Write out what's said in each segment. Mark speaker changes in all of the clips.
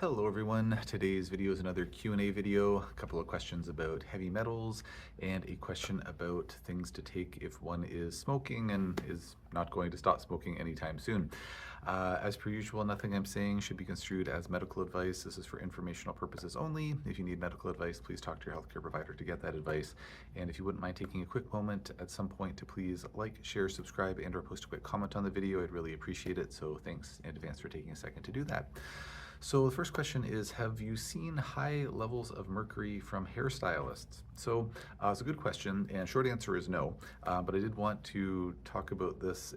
Speaker 1: Hello everyone, today's video is another Q&A video, a couple of questions about heavy metals and a question about things to take if one is smoking and is not going to stop smoking anytime soon. As per usual, nothing I'm saying should be construed as medical advice. This is for informational purposes only. If you need medical advice, please talk to your healthcare provider to get that advice. And if you wouldn't mind taking a quick moment at some point to please like, share, subscribe, and or post a quick comment on the video, I'd really appreciate it. So thanks in advance for taking a second to do that. So the first question is, have you seen high levels of mercury from hairstylists? So it's a good question, and short answer is no. But I did want to talk about this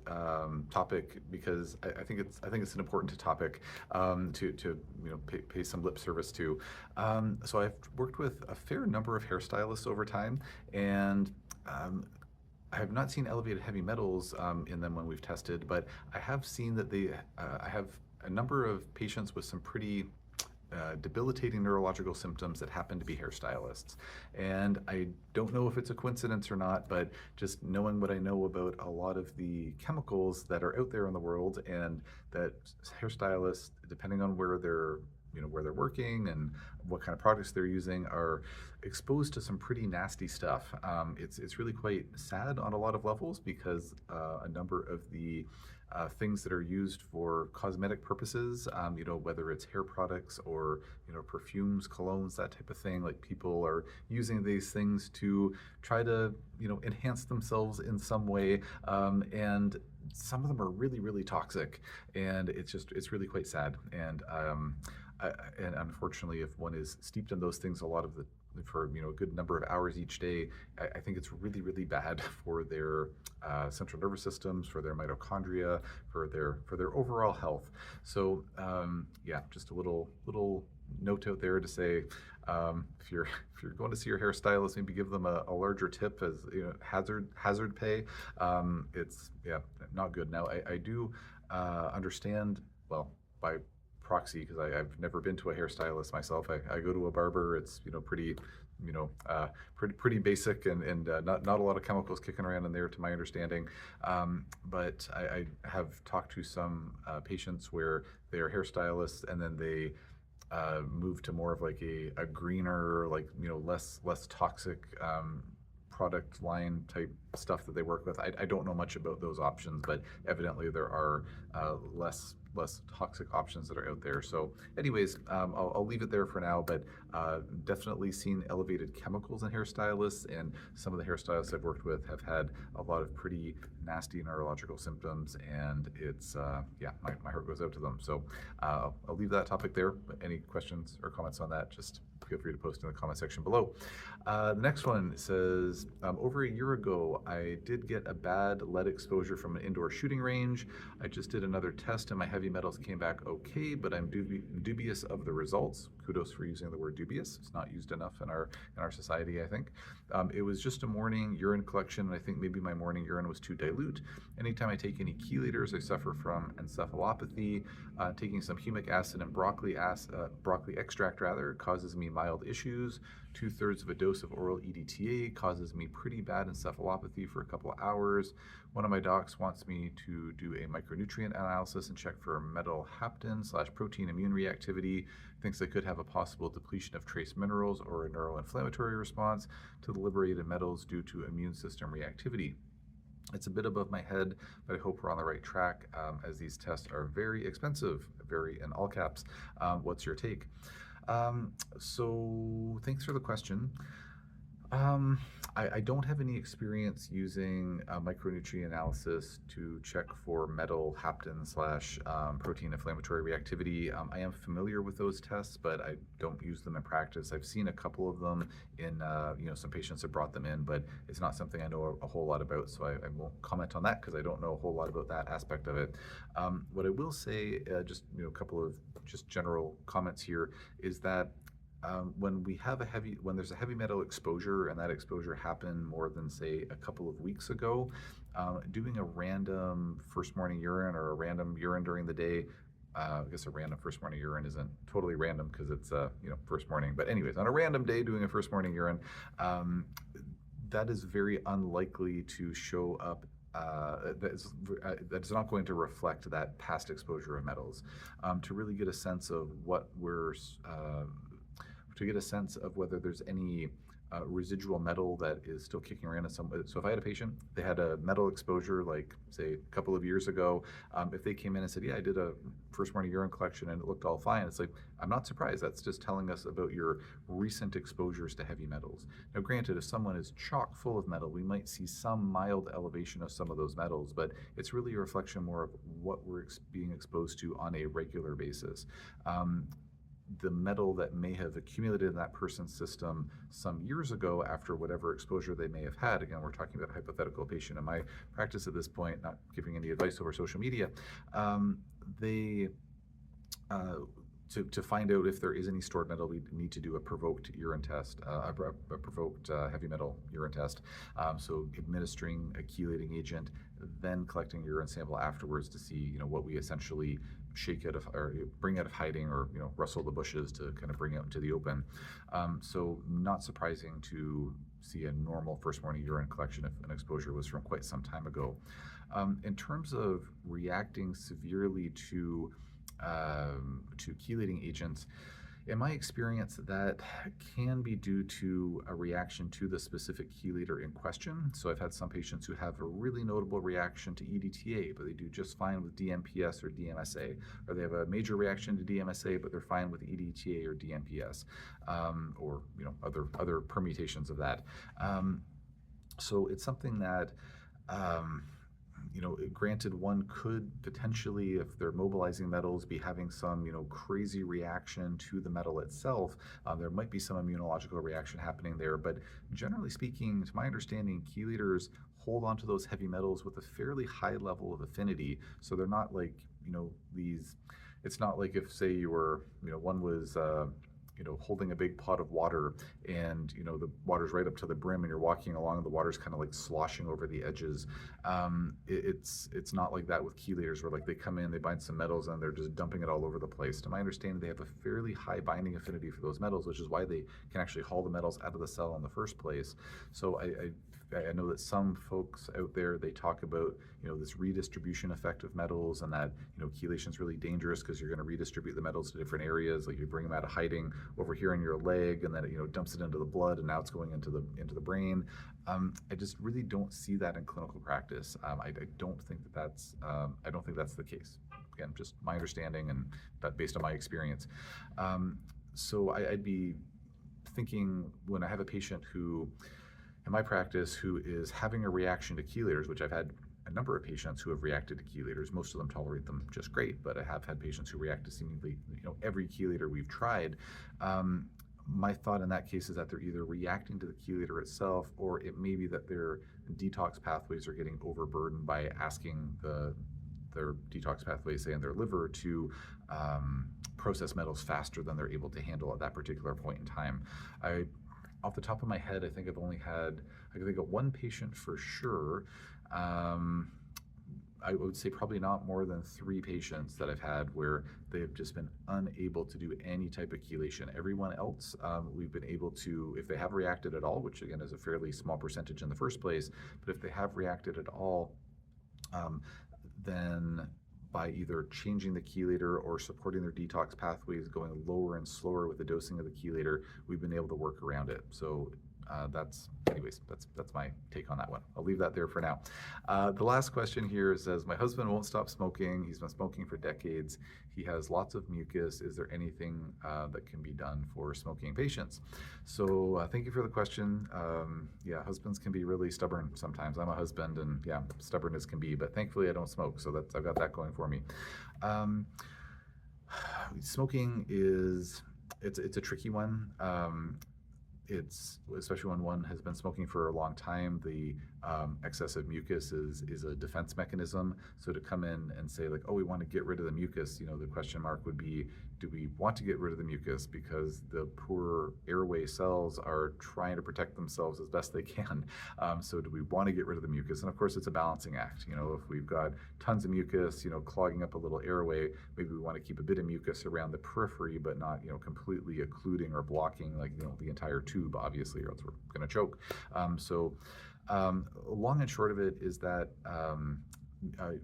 Speaker 1: topic because I think it's an important topic to pay some lip service to. So I've worked with a fair number of hairstylists over time, and I have not seen elevated heavy metals in them when we've tested, but I have seen that I have a number of patients with some pretty debilitating neurological symptoms that happen to be hairstylists. And I don't know if it's a coincidence or not, but just knowing what I know about a lot of the chemicals that are out there in the world, and that hairstylists, depending on where they're working and what kind of products they're using, are exposed to some pretty nasty stuff. It's really quite sad on a lot of levels because a number of the things that are used for cosmetic purposes, whether it's hair products or perfumes, colognes, that type of thing, like people are using these things to try to enhance themselves in some way, and some of them are really, really toxic, and it's really quite sad. And unfortunately, if one is steeped in those things for a good number of hours each day, I think it's really, really bad for their central nervous systems, for their mitochondria, for their overall health. So yeah, just a little note out there to say, if you're going to see your hairstylist, maybe give them a larger tip as hazard pay. It's not good. Now I do understand, well, by proxy, because I've never been to a hairstylist myself. I go to a barber. It's pretty basic, and not a lot of chemicals kicking around in there, to my understanding. But I have talked to some patients where they're hairstylists, and then they move to more of like a greener, less toxic product line type stuff that they work with. I don't know much about those options, but evidently there are less toxic options that are out there. So anyways, I'll leave it there for now, but definitely seen elevated chemicals in hairstylists, and some of the hairstylists I've worked with have had a lot of pretty nasty neurological symptoms, and it's my heart goes out to them. So I'll leave that topic there, but any questions or comments on that, just feel free to post in the comment section below. The next one says, over a year ago, I did get a bad lead exposure from an indoor shooting range. I just did another test and my heavy metals came back okay, but I'm dubious of the results. Kudos for using the word dubious. It's not used enough in our society, I think. It was just a morning urine collection, and I think maybe my morning urine was too dilute. Anytime I take any chelators, I suffer from encephalopathy. Taking some humic acid and broccoli extract causes me mild issues. 2/3 of a dose of oral EDTA causes me pretty bad encephalopathy for a couple of hours. One of my docs wants me to do a micronutrient analysis and check for metal hapten/protein immune reactivity. Thinks I could have a possible depletion of trace minerals or a neuroinflammatory response to the liberated metals due to immune system reactivity. It's a bit above my head, but I hope we're on the right track, as these tests are very expensive, very in all caps. What's your take? So thanks for the question. I don't have any experience using micronutrient analysis to check for metal hapten/protein inflammatory reactivity. I am familiar with those tests, but I don't use them in practice. I've seen a couple of them in some patients have brought them in, but it's not something I know a whole lot about, so I won't comment on that because I don't know a whole lot about that aspect of it. What I will say, just a couple of just general comments here, is that when there's a heavy metal exposure, and that exposure happened more than, say, a couple of weeks ago, doing a random first morning urine or a random urine during the day, I guess a random first morning urine isn't totally random because it's first morning, but anyways, on a random day doing a first morning urine, that is very unlikely to show up that's not going to reflect that past exposure of metals. To really get a sense of to get a sense of whether there's any residual metal that is still kicking around in some. So if I had a patient, they had a metal exposure, like say a couple of years ago, if they came in and said, "Yeah, I did a first morning urine collection and it looked all fine," it's like, I'm not surprised. That's just telling us about your recent exposures to heavy metals. Now, granted, if someone is chock full of metal, we might see some mild elevation of some of those metals, but it's really a reflection more of what we're being exposed to on a regular basis. The metal that may have accumulated in that person's system some years ago after whatever exposure they may have had. Again, we're talking about a hypothetical patient in my practice at this point, not giving any advice over social media. They to find out if there is any stored metal, we need to do a provoked urine test, a provoked heavy metal urine test. So administering a chelating agent, then collecting a urine sample afterwards to see, what we essentially shake out of or bring out of hiding, or rustle the bushes to kind of bring out into the open. So not surprising to see a normal first morning urine collection if an exposure was from quite some time ago. In terms of reacting severely to chelating agents, in my experience, that can be due to a reaction to the specific chelator in question. So I've had some patients who have a really notable reaction to EDTA, but they do just fine with DMPS or DMSA, or they have a major reaction to DMSA, but they're fine with EDTA or DMPS, or other permutations of that. So it's something that granted, one could potentially, if they're mobilizing metals, be having some, crazy reaction to the metal itself. There might be some immunological reaction happening there, but generally speaking, to my understanding, chelators hold onto those heavy metals with a fairly high level of affinity. So they're not like, it's not like if, say, you were, one was, holding a big pot of water and, the water's right up to the brim and you're walking along and the water's kind of like sloshing over the edges. It's not like that with chelators where like they come in, they bind some metals and they're just dumping it all over the place. To my understanding, they have a fairly high binding affinity for those metals, which is why they can actually haul the metals out of the cell in the first place. So I know that some folks out there, they talk about, this redistribution effect of metals, and that, chelation is really dangerous because you're going to redistribute the metals to different areas. Like you bring them out of hiding over here in your leg, and then it, dumps it into the blood, and now it's going into the brain. I just really don't see that in clinical practice. I don't think that's the case. Again, just my understanding and that based on my experience. So I'd be thinking when I have a patient who, in my practice, who is having a reaction to chelators, which I've had a number of patients who have reacted to chelators. Most of them tolerate them just great, but I have had patients who react to seemingly, every chelator we've tried. My thought in that case is that they're either reacting to the chelator itself, or it may be that their detox pathways are getting overburdened by asking their detox pathways, say in their liver, to process metals faster than they're able to handle at that particular point in time. Off the top of my head, I think I can think of one patient for sure. I would say probably not more than 3 patients that I've had where they've just been unable to do any type of chelation. Everyone else, we've been able to, if they have reacted at all, which again is a fairly small percentage in the first place, but if they have reacted at all, then by either changing the chelator or supporting their detox pathways, going lower and slower with the dosing of the chelator, we've been able to work around it. So that's my take on that one. I'll leave that there for now. The last question here says, my husband won't stop smoking. He's been smoking for decades. He has lots of mucus. Is there anything that can be done for smoking patients? So thank you for the question. Yeah, husbands can be really stubborn sometimes. I'm a husband, and yeah, stubborn as can be, but thankfully I don't smoke, so I've got that going for me. Smoking it's a tricky one. It's especially when one has been smoking for a long time, the excessive mucus is a defense mechanism. So to come in and say like, oh, we want to get rid of the mucus, the question mark would be, do we want to get rid of the mucus because the poor airway cells are trying to protect themselves as best they can? So do we want to get rid of the mucus? And of course, it's a balancing act. If we've got tons of mucus, clogging up a little airway, maybe we want to keep a bit of mucus around the periphery, but not, completely occluding or blocking like, the entire tube, obviously, or else we're going to choke. So Long and short of it is that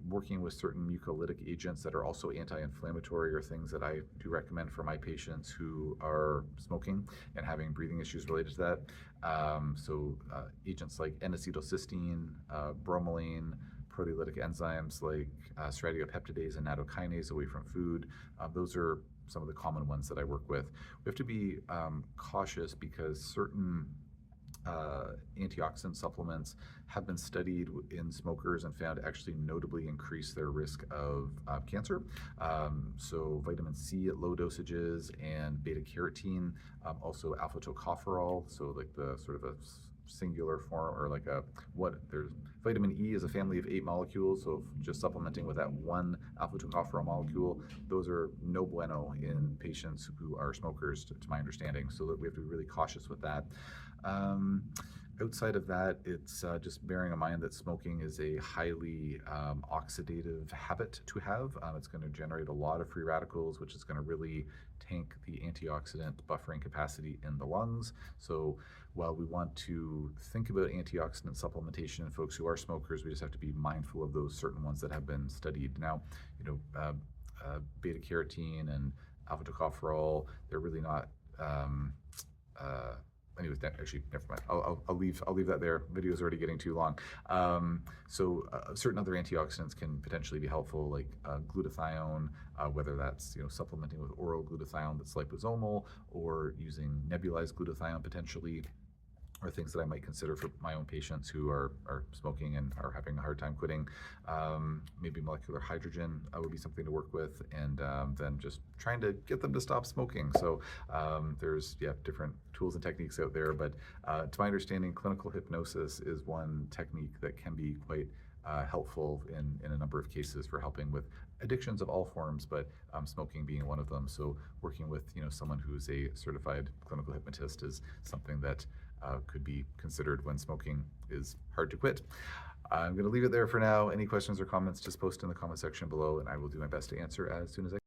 Speaker 1: working with certain mucolytic agents that are also anti-inflammatory are things that I do recommend for my patients who are smoking and having breathing issues related to that. Agents like N-acetylcysteine, bromelain, proteolytic enzymes like stratidopeptidase and nattokinase away from food. Those are some of the common ones that I work with. We have to be cautious because certain antioxidant supplements have been studied in smokers and found to actually notably increase their risk of cancer. So vitamin C at low dosages and beta carotene, also alpha tocopherol, so like the sort of a singular form, or like there's vitamin E is a family of 8 molecules, so just supplementing with that one alpha tocopherol molecule, those are no bueno in patients who are smokers, to my understanding, so that we have to be really cautious with that. Outside of that, it's just bearing in mind that smoking is a highly oxidative habit to have. It's going to generate a lot of free radicals, which is going to really tank the antioxidant buffering capacity in the lungs. So while we want to think about antioxidant supplementation in folks who are smokers, we just have to be mindful of those certain ones that have been studied. Now, beta carotene and alpha tocopherol, they're really not anyways, actually, never mind. I'll leave that there. Video's already getting too long. Certain other antioxidants can potentially be helpful, like glutathione, whether that's supplementing with oral glutathione that's liposomal, or using nebulized glutathione potentially, or things that I might consider for my own patients who are smoking and are having a hard time quitting. Maybe molecular hydrogen would be something to work with, and then just trying to get them to stop smoking. So there's different tools and techniques out there, but to my understanding, clinical hypnosis is one technique that can be quite helpful in a number of cases for helping with addictions of all forms, but smoking being one of them. So working with someone who's a certified clinical hypnotist is something that could be considered when smoking is hard to quit. I'm going to leave it there for now. Any questions or comments, just post in the comment section below, and I will do my best to answer as soon as I can.